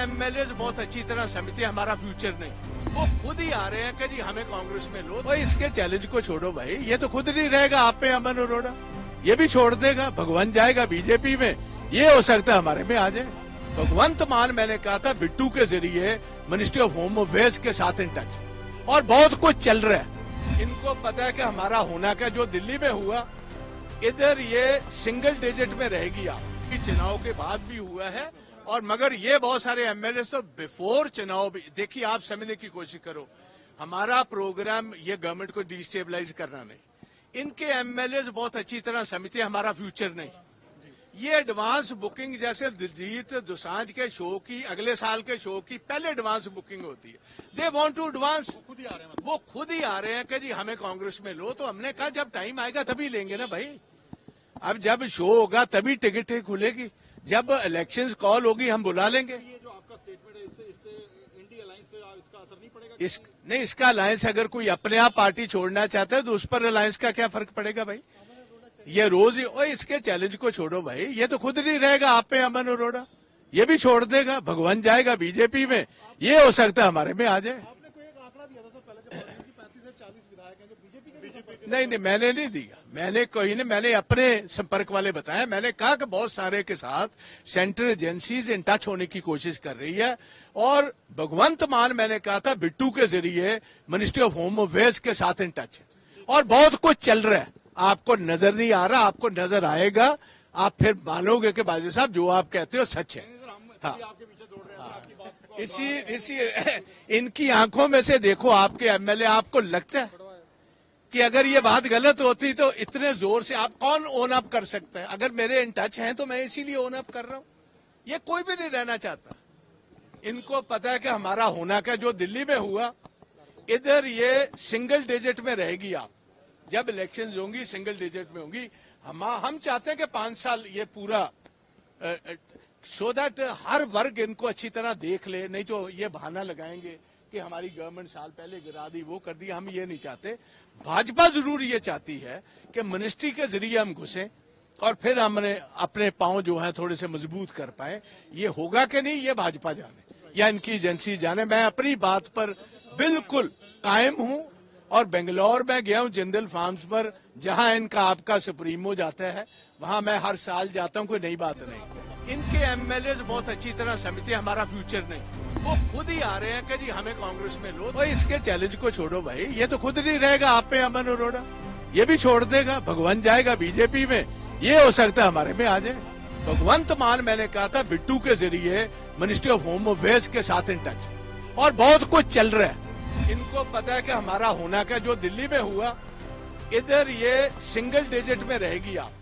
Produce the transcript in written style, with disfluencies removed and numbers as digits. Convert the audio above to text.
MLA बहुत अच्छी तरह समझते हैं हमारा फ्यूचर नहीं, वो खुद ही आ रहे हैं कि जी हमें कांग्रेस में लो। भाई इसके चैलेंज को छोड़ो भाई, ये तो खुद नहीं रहेगा आप पे अमन अरोड़ा, ये भी छोड़ देगा, भगवंत जाएगा बीजेपी में, ये हो सकता है हमारे में आ जाए। भगवंत मान मैंने कहा था बिट्टू के जरिए मिनिस्ट्री ऑफ होम अफेयर्स के साथ इन टच, और बहुत कुछ चल रहा है। इनको पता है कि हमारा होना का जो दिल्ली में हुआ, इधर ये सिंगल डिजिट में रहेगी आप, चुनाव के बाद भी हुआ है। और मगर ये बहुत सारे एमएलए तो बिफोर चुनाव भी, देखिए आप समझने की कोशिश करो, हमारा प्रोग्राम ये गवर्नमेंट को डिस्टेबलाइज करना नहीं, इनके एमएलए बहुत अच्छी तरह समझते हैं हमारा फ्यूचर नहीं। ये एडवांस बुकिंग जैसे दिलजीत दोसांझ के शो की, अगले साल के शो की पहले एडवांस बुकिंग होती है, दे वांट टू एडवांस, वो खुद ही आ रहे हैं कि जी हमें कांग्रेस में लो। तो हमने कहा जब टाइम आएगा तभी लेंगे ना भाई, अब जब शो होगा तभी टिकटें खुलेगी, जब इलेक्शंस कॉल होगी हम बुला लेंगे। ये जो आपका स्टेटमेंट है, इससे इंडी अलायंस पे इसका असर नहीं पड़ेगा? नहीं, इसका अलायंस अगर कोई अपने आप पार्टी छोड़ना चाहता है तो उस पर अलायंस का क्या फर्क पड़ेगा भाई, ये रोज ही। और इसके चैलेंज को छोड़ो भाई, ये तो खुद नहीं रहेगा आप पे अमन अरोड़ा, ये भी छोड़ देगा, भगवंत जाएगा बीजेपी में, ये हो सकता है हमारे में आ जाए। आपने कोई एक आंकड़ा दिया था सर पहले, जब 35 से 40 विधायक हैं जो बीजेपी के नहीं, मैंने नहीं दिया, मैंने कोई नहीं, मैंने अपने संपर्क वाले बताया। मैंने कहा कि बहुत सारे के साथ सेंट्रल एजेंसीज इन टच होने की कोशिश कर रही है, और भगवंत मान मैंने कहा था बिट्टू के जरिए मिनिस्ट्री ऑफ होम अफेयर्स के साथ इन टच है, और बहुत कुछ चल रहा है। आपको नजर नहीं आ रहा, आपको नजर आएगा, आप फिर मानोगे कि बाजू साहब जो आप कहते हो सच है। हाँ, इसी इनकी आंखों में से देखो आपके एमएलए, आपको लगता है कि अगर ये बात गलत होती तो इतने जोर से आप कौन ओन अप कर सकता है? अगर मेरे इन टच हैं तो मैं इसीलिए ओन अप कर रहा हूं, ये कोई भी नहीं रहना चाहता। इनको पता है कि हमारा होना का जो दिल्ली में हुआ, इधर ये सिंगल डिजिट में रहेगी आप, जब इलेक्शन होंगी सिंगल डिजिट में होंगी। हम चाहते हैं कि 5 साल ये पूरा, सो दैट हर वर्ग इनको अच्छी तरह देख ले, नहीं तो ये बहाना लगाएंगे कि हमारी गवर्नमेंट साल पहले गिरा दी, वो कर दी। हम ये नहीं चाहते। भाजपा जरूर ये चाहती है कि मिनिस्ट्री के जरिए हम घुसें और फिर हमने अपने पांव जो है थोड़े से मजबूत कर पाए। ये होगा कि नहीं ये भाजपा जाने या इनकी एजेंसी जाने। मैं अपनी बात पर बिल्कुल कायम हूं, और बेंगलोर में गया हूं जिंदल फार्म्स पर, जहां इनका आपका सुप्रीमो जाता है, वहां मैं हर साल जाता हूं, कोई नई बात नहीं। इनके एमएलए बहुत अच्छी तरह समझते हैं हमारा फ्यूचर नहीं, वो खुद ही आ रहे हैं कि जी हमें कांग्रेस में लो। तो इसके चैलेंज को छोड़ो भाई, ये तो खुद नहीं रहेगा आप पे अमन अरोड़ा, ये भी छोड़ देगा, भगवंत जाएगा बीजेपी में, ये हो सकता है हमारे में आ जाए। भगवंत मान मैंने कहा था बिट्टू के जरिए मिनिस्ट्री ऑफ होम अफेयर्स के साथ इन टच, और बहुत कुछ चल रहा है। इनको पता है कि हमारा होना का जो दिल्ली में हुआ, इधर ये सिंगल डिजिट में रहेगी आप।